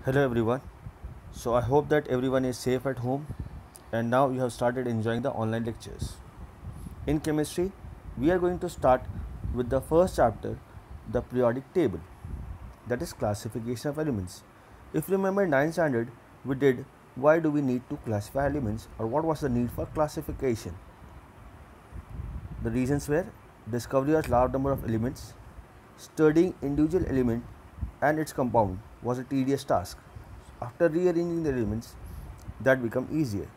Hello everyone. So I hope that everyone is safe at home and now you have started enjoying the online lectures. In chemistry, we are going to start with the first chapter, the periodic table, that is classification of elements. If you remember 9th standard, we did why do we need to classify elements or what was the need for classification. The reasons were discovery of large number of elements, studying individual element and its compound was a tedious task. After rearranging the elements, that become easier.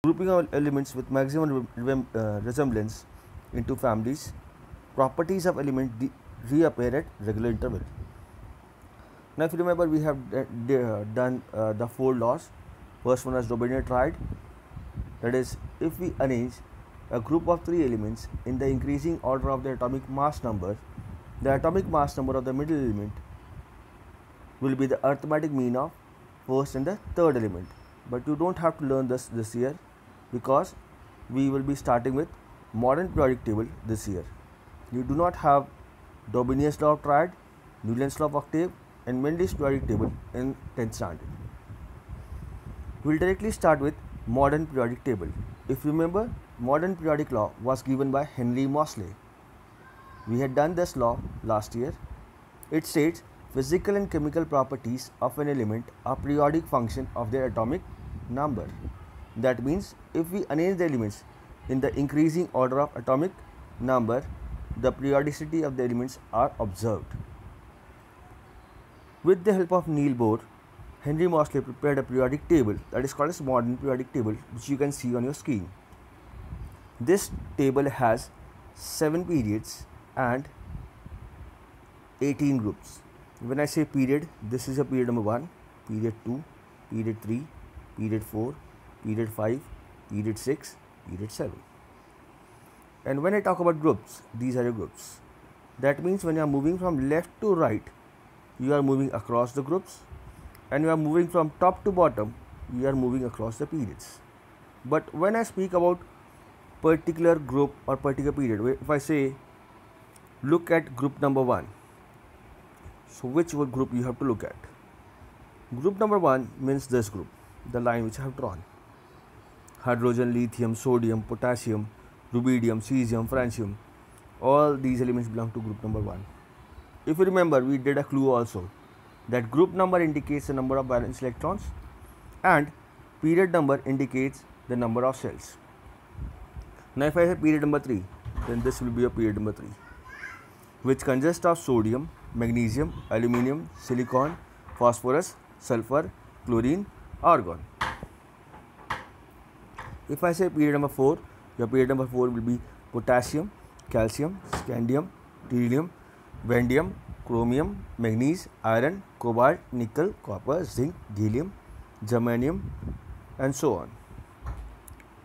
Grouping of elements with maximum resemblance into families, properties of element reappear at regular interval. Now, if you remember, we have done the four laws. First one was Robinette triad. That is, if we arrange a group of three elements in the increasing order of the atomic mass number, the atomic mass number of the middle element will be the arithmetic mean of first and the third element. But you don't have to learn this year because we will be starting with modern periodic table this year. You do not have Dobinet's law of triad, Newland's law of octave and Mendel's periodic table in 10th standard. We will directly start with modern periodic table. If you remember, modern periodic law was given by Henry Moseley. We had done this law last year. It states physical and chemical properties of an element are periodic function of their atomic number. That means if we arrange the elements in the increasing order of atomic number, the periodicity of the elements are observed. With the help of Niels Bohr, Henry Moseley prepared a periodic table that is called as modern periodic table, which you can see on your screen. This table has 7 periods and 18 groups. When I say period, this is a period number 1, period 2, period 3, period 4, period 5, period 6, period 7. And when I talk about groups, these are your groups. That means when you are moving from left to right, you are moving across the groups, and you are moving from top to bottom, you are moving across the periods. But when I speak about particular group or particular period, if I say look at group number 1, so which group you have to look at? Group number 1 means this group, the line which I have drawn. Hydrogen, lithium, sodium, potassium, rubidium, cesium, francium, all these elements belong to group number 1. If you remember, we did a clue also that group number indicates the number of valence electrons and period number indicates the number of cells. Now if I say period number 3, then this will be a period number 3, which consists of sodium, magnesium, aluminium, silicon, phosphorus, sulfur, chlorine, argon. If I say period number 4, your period number 4 will be potassium, calcium, scandium, beryllium, vanadium, chromium, manganese, iron, cobalt, nickel, copper, zinc, gallium, germanium, and so on.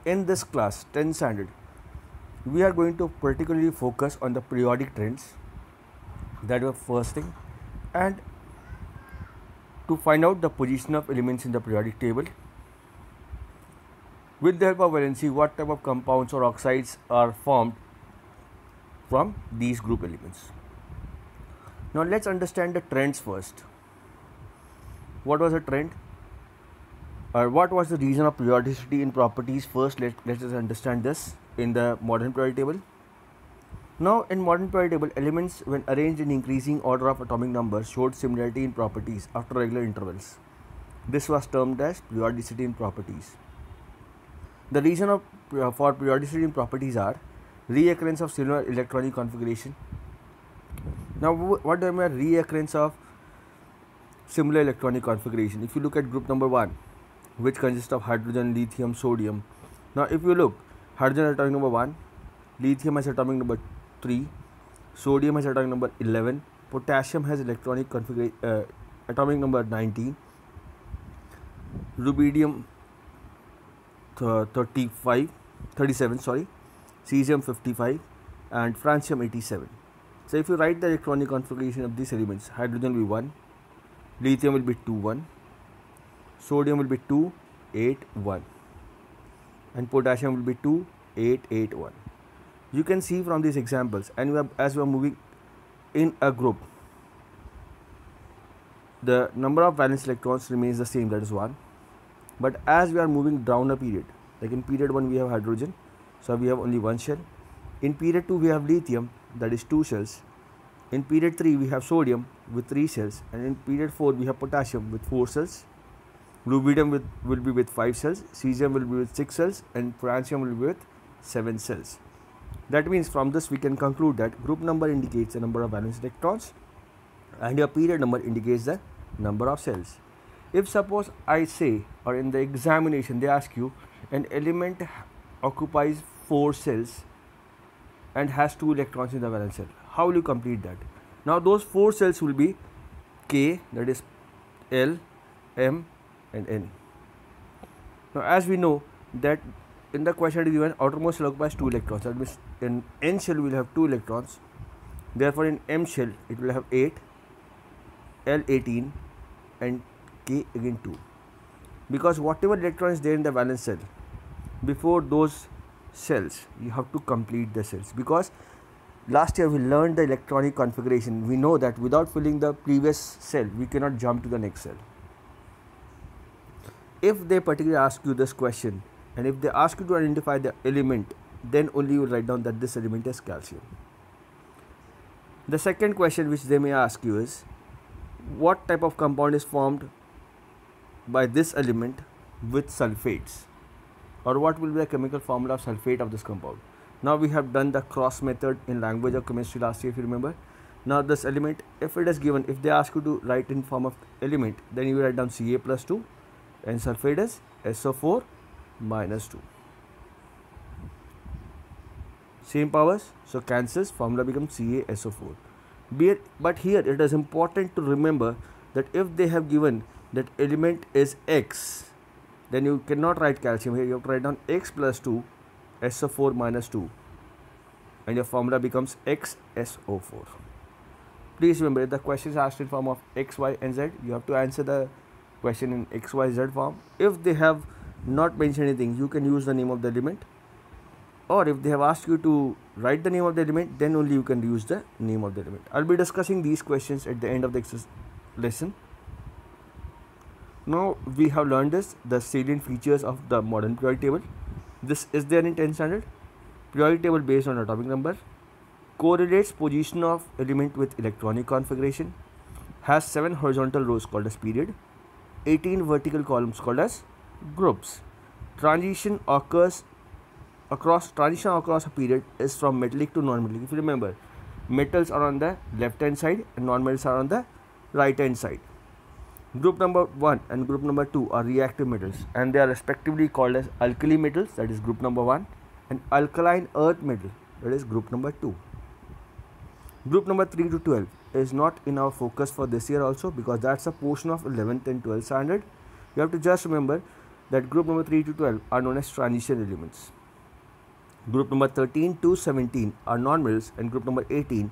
In this class, 10th standard, we are going to particularly focus on the periodic trends. That was first thing, and to find out the position of elements in the periodic table. With the help of valency, what type of compounds or oxides are formed from these group elements. Now let's understand the trends first. What was a trend? Or what was the reason of periodicity in properties? First, let us understand this in the modern periodic table. Now in modern periodic table, elements when arranged in increasing order of atomic number showed similarity in properties after regular intervals. This was termed as periodicity in properties. The reason for periodicity in properties are reoccurrence of similar electronic configuration. Now what do I mean reoccurrence of similar electronic configuration? If you look at group number 1, which consists of hydrogen, lithium, sodium. Now if you look, hydrogen has atomic number 1, lithium has atomic number 3, sodium has atomic number 11, potassium has atomic number 19, rubidium 37, cesium 55, and francium 87. So if you write the electronic configuration of these elements, hydrogen will be 1, lithium will be 2 1, sodium will be 2 8 1, and potassium will be 2 8 8 1. You can see from these examples, and as we are moving in a group, the number of valence electrons remains the same, that is 1. But as we are moving down a period, like in period 1 we have hydrogen, so we have only 1 shell. In period 2 we have lithium, that is 2 shells. In period 3 we have sodium with 3 cells, and in period 4 we have potassium with 4 cells. Rubidium will be with 5 cells, cesium will be with 6 cells, and francium will be with 7 cells. That means from this we can conclude that group number indicates the number of valence electrons and your period number indicates the number of cells. If suppose I say, or in the examination they ask you, an element occupies 4 cells and has 2 electrons in the valence shell, how will you complete that? Now those 4 cells will be K, that is L, M and N. Now as we know that in the question it is given outermost shell occupies 2 electrons, that means in N shell we will have 2 electrons, therefore in M shell it will have 8, L 18 and K again 2, because whatever electron is there in the valence shell, before those cells you have to complete the cells, because last year we learned the electronic configuration. We know that without filling the previous cell we cannot jump to the next cell. If they particularly ask you this question and if they ask you to identify the element, then only you write down that this element is calcium. The second question which they may ask you is, what type of compound is formed by this element with sulfates, or what will be the chemical formula of sulfate of this compound? Now we have done the cross method in language of chemistry last year, if you remember. Now this element, if it is given, if they ask you to write in form of element, then you write down Ca plus 2 and sulfate is SO4 minus 2. Same powers, so cancels, formula becomes CaSO4. But here it is important to remember that if they have given that element is X, then you cannot write calcium here, you have to write down X plus 2 SO4 minus 2 and your formula becomes XSO4. Please remember, if the question is asked in form of X, Y and Z, you have to answer the question in X, Y, Z form. If they have not mentioned anything, you can use the name of the element, or if they have asked you to write the name of the element, then only you can use the name of the element. I'll be discussing these questions at the end of the lesson. Now we have learned the salient features of the modern periodic table. This is there in 10th standard. Periodic table based on atomic number, correlates position of element with electronic configuration, has 7 horizontal rows called as period, 18 vertical columns called as groups. Transition across a period is from metallic to non-metallic. If you remember, metals are on the left hand side and non-metals are on the right hand side. Group number 1 and group number 2 are reactive metals and they are respectively called as alkali metals, that is group number 1, and alkaline earth metal, that is group number 2. Group number 3 to 12 is not in our focus for this year also, because that's a portion of 11th and 12th standard. You have to just remember that group number 3 to 12 are known as transition elements. Group number 13 to 17 are non-metals and group number 18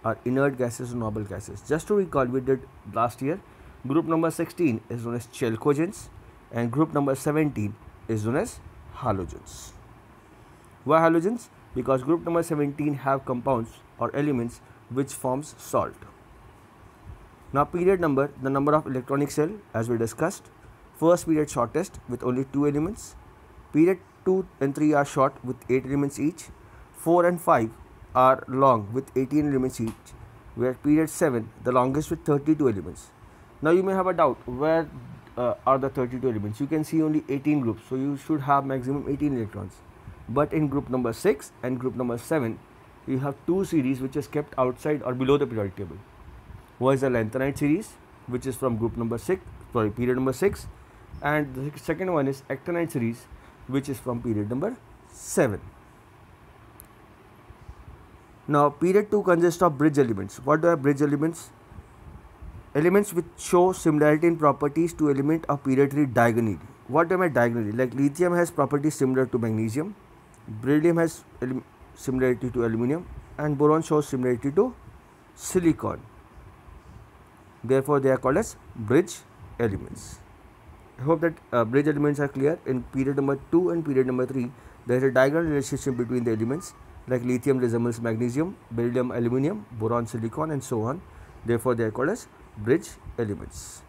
are inert gases or noble gases. Just to recall, we did last year, group number 16 is known as chalcogens and group number 17 is known as halogens. Why halogens? Because group number 17 have compounds or elements which forms salt. Now period number, the number of electronic cell as we discussed. First period shortest with only 2 elements. Period 2 and 3 are short with 8 elements each. 4 and 5 are long with 18 elements each, where period 7 the longest with 32 elements. Now you may have a doubt, where are the 32 elements? You can see only 18 groups, so you should have maximum 18 electrons. But in group number 6 and group number 7, you have 2 series which is kept outside or below the periodic table. One is the lanthanide series, which is from group number 6, period number 6, and the second one is actinide series, which is from period number 7. Now period 2 consists of bridge elements. What are bridge elements? Elements which show similarity in properties to element of period 3 diagonally. What am I diagonally? Like lithium has properties similar to magnesium, beryllium has similarity to aluminum, and boron shows similarity to silicon. Therefore they are called as bridge elements. I hope that bridge elements are clear. In period number 2 and period number 3, there is a diagonal relationship between the elements, like lithium resembles magnesium, beryllium aluminum, boron silicon, and so on. Therefore they are called as bridge elements.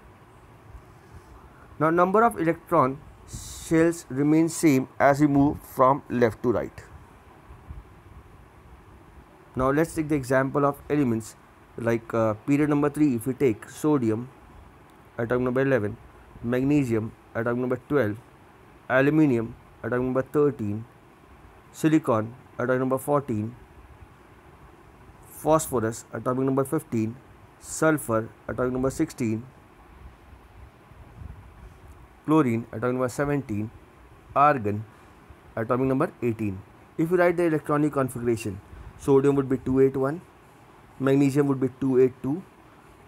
Now number of electron shells remains same as we move from left to right. Now let's take the example of elements like period number 3. If we take sodium, atom number 11, magnesium, atom number 12, aluminium, atom number 13, silicon, atom number 14, phosphorus, atomic number 15, sulfur, atomic number 16, chlorine, atomic number 17, argon, atomic number 18. If you write the electronic configuration, sodium would be 281, magnesium would be 282,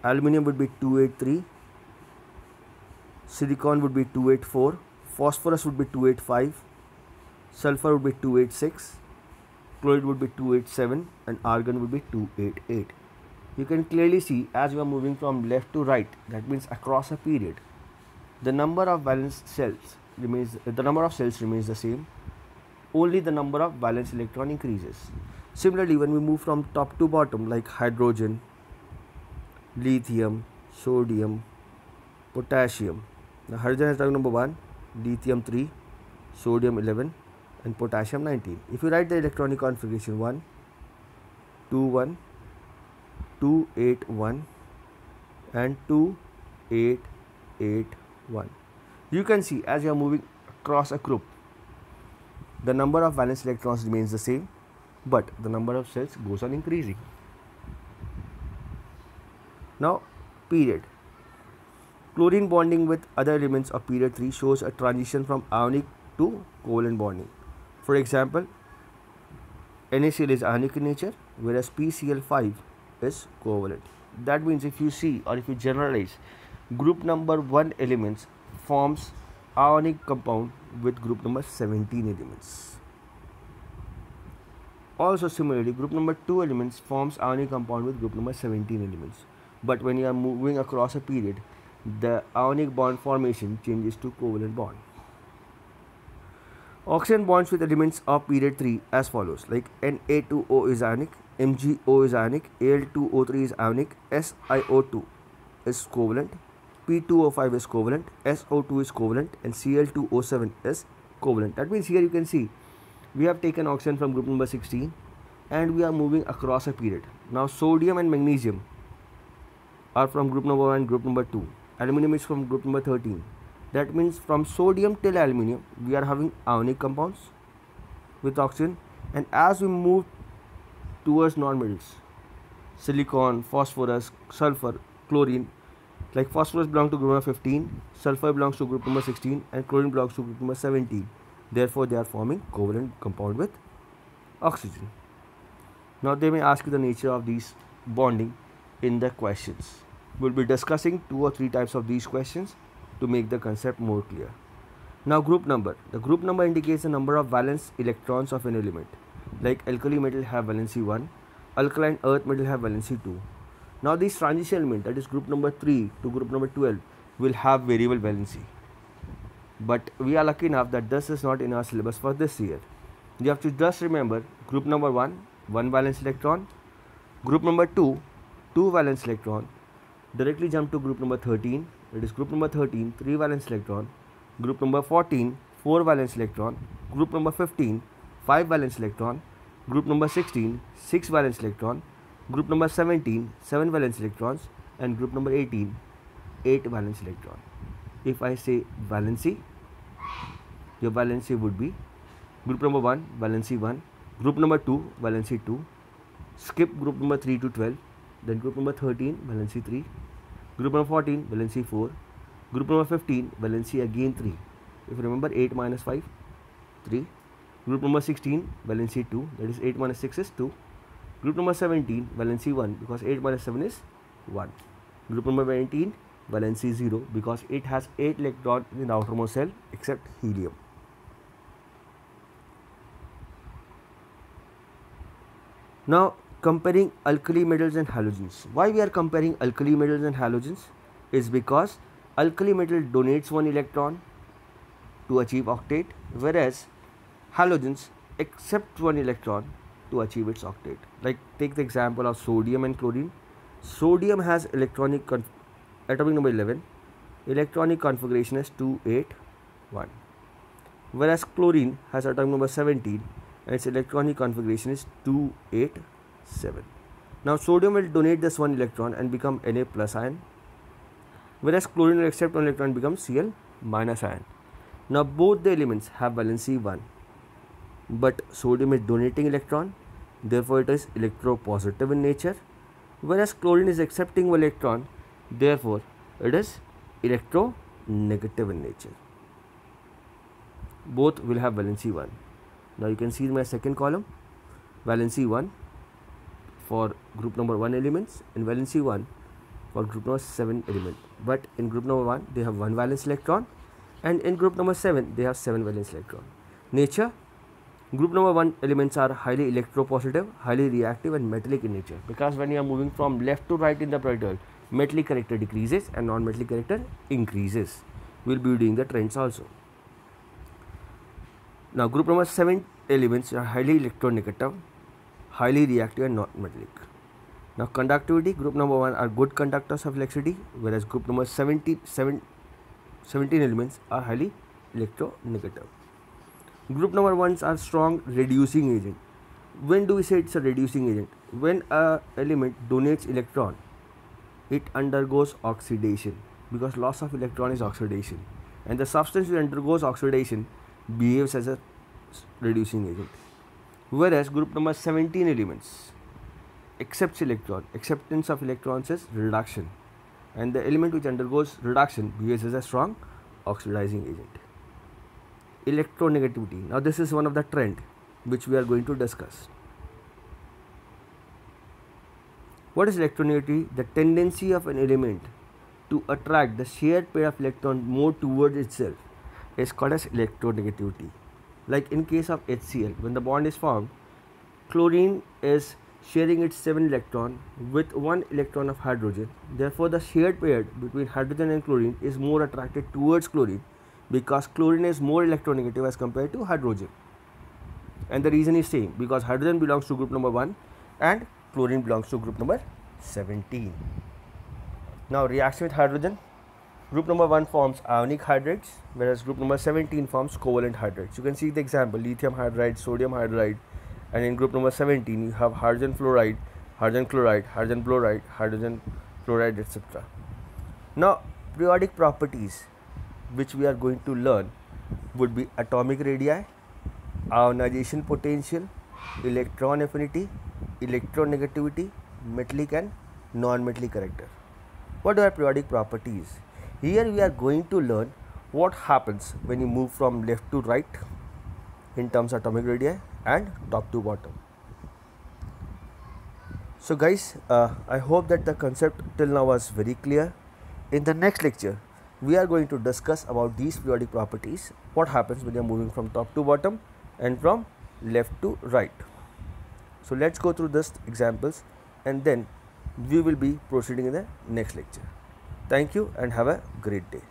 aluminium would be 283, silicon would be 284, phosphorus would be 285, sulfur would be 286, chlorine would be 287, and argon would be 288. You can clearly see as you are moving from left to right, that means across a period, the number of valence cells remains the same, only the number of valence electron increases. Similarly, when we move from top to bottom, like hydrogen, lithium, sodium, potassium. Now hydrogen has atomic number 1, lithium 3, sodium 11, and potassium 19. If you write the electronic configuration 1, 2, 1, 2, 8, 1, and 2, 8, 8, 1. You can see as you are moving across a group, the number of valence electrons remains the same, but the number of cells goes on increasing. Now, period. Chlorine bonding with other elements of period 3 shows a transition from ionic to covalent bonding. For example, NaCl is ionic in nature, whereas PCl5 is covalent. That means if you see or if you generalize, group number 1 elements forms ionic compound with group number 17 elements. Also similarly, group number 2 elements forms ionic compound with group number 17 elements. But when you are moving across a period, the ionic bond formation changes to covalent bond. Oxygen bonds with elements of period 3 as follows, like Na2O is ionic, MgO is ionic, Al2O3 is ionic, SiO2 is covalent, P2O5 is covalent, SO2 is covalent, and Cl2O7 is covalent. That means here you can see we have taken oxygen from group number 16 and we are moving across a period. Now sodium and magnesium are from group number 1 and group number 2. Aluminium is from group number 13. That means from sodium till aluminium we are having ionic compounds with oxygen, and as we move towards non-metals, silicon, phosphorus, sulfur, chlorine, like phosphorus belongs to group number 15, sulfur belongs to group number 16, and chlorine belongs to group number 17. Therefore, they are forming covalent compound with oxygen. Now, they may ask you the nature of these bonding in the questions. We'll be discussing 2 or 3 types of these questions to make the concept more clear. Now, group number. The group number indicates the number of valence electrons of an element. Like alkali metal have valency 1, alkaline earth metal have valency 2. Now, this transition element, that is group number 3 to group number 12, will have variable valency. But we are lucky enough that this is not in our syllabus for this year. You have to just remember group number 1, 1 valence electron, group number 2, 2 valence electron. Directly jump to group number 13, that is group number 13, 3 valence electron, group number 14, 4 valence electron, group number 15, 5 valence electron, group number 16, 6 valence electron, group number 17, 7 valence electrons, and group number 18, 8 valence electron. If I say valency, your valency would be group number 1, valency 1, group number 2, valency 2, skip group number 3 to 12, then group number 13, valency 3, group number 14, valency 4, group number 15, valency again 3. If you remember 8 minus 5, 3. Group number 16, valency 2, that is 8 minus 6 is 2. Group number 17, valency 1, because 8 minus 7 is 1. Group number 19, valency 0, because it has 8 electrons in the outermost cell except helium. Now, comparing alkali metals and halogens. Why we are comparing alkali metals and halogens is because alkali metal donates 1 electron to achieve octet, whereas halogens accept 1 electron to achieve its octet. Like take the example of sodium and chlorine. Sodium has electronic atomic number 11, electronic configuration is 281, whereas chlorine has atomic number 17 and its electronic configuration is 287. Now sodium will donate this one electron and become Na plus ion, whereas chlorine will accept one electron and become Cl minus ion. Now both the elements have valency 1, but sodium is donating electron, therefore it is electropositive in nature, whereas chlorine is accepting one electron, therefore it is electronegative in nature. Both will have valency 1. Now you can see in my second column, valency 1 for group number 1 elements and valency 1 for group number 7 element. But in group number 1 they have 1 valence electron, and in group number 7 they have 7 valence electron. Nature, group number 1 elements are highly electropositive, highly reactive and metallic in nature, because when you are moving from left to right in the periodic, metallic character decreases and non-metallic character increases. We will be doing the trends also. Now group number 7 elements are highly electronegative, highly reactive and non-metallic. Now conductivity, group number 1 are good conductors of electricity, whereas group number 17 elements are highly electronegative. Group number 1s are strong reducing agent. When do we say it's a reducing agent? When a element donates electron, it undergoes oxidation, because loss of electron is oxidation, and the substance which undergoes oxidation behaves as a reducing agent. Whereas group number 17 elements accepts electron, acceptance of electrons is reduction, and the element which undergoes reduction behaves as a strong oxidizing agent. Electronegativity. Now this is one of the trend which we are going to discuss. What is electronegativity? The tendency of an element to attract the shared pair of electrons more towards itself is called as electronegativity. Like in case of HCl, when the bond is formed, chlorine is sharing its 7 electron with 1 electron of hydrogen. Therefore the shared pair between hydrogen and chlorine is more attracted towards chlorine, because chlorine is more electronegative as compared to hydrogen. And the reason is same, because hydrogen belongs to group number 1 and chlorine belongs to group number 17. Now reaction with hydrogen, group number 1 forms ionic hydrides, whereas group number 17 forms covalent hydrides. You can see the example, lithium hydride, sodium hydride, and in group number 17 you have hydrogen fluoride, hydrogen chloride, hydrogen fluoride, hydrogen fluoride, etc. Now periodic properties which we are going to learn would be atomic radii, ionization potential, electron affinity, electronegativity, metallic and non-metallic character. What are periodic properties? Here we are going to learn what happens when you move from left to right in terms of atomic radii and top to bottom. So guys, I hope that the concept till now was very clear. In the next lecture, we are going to discuss about these periodic properties, what happens when you are moving from top to bottom and from left to right. So let's go through these examples and then we will be proceeding in the next lecture. Thank you and have a great day.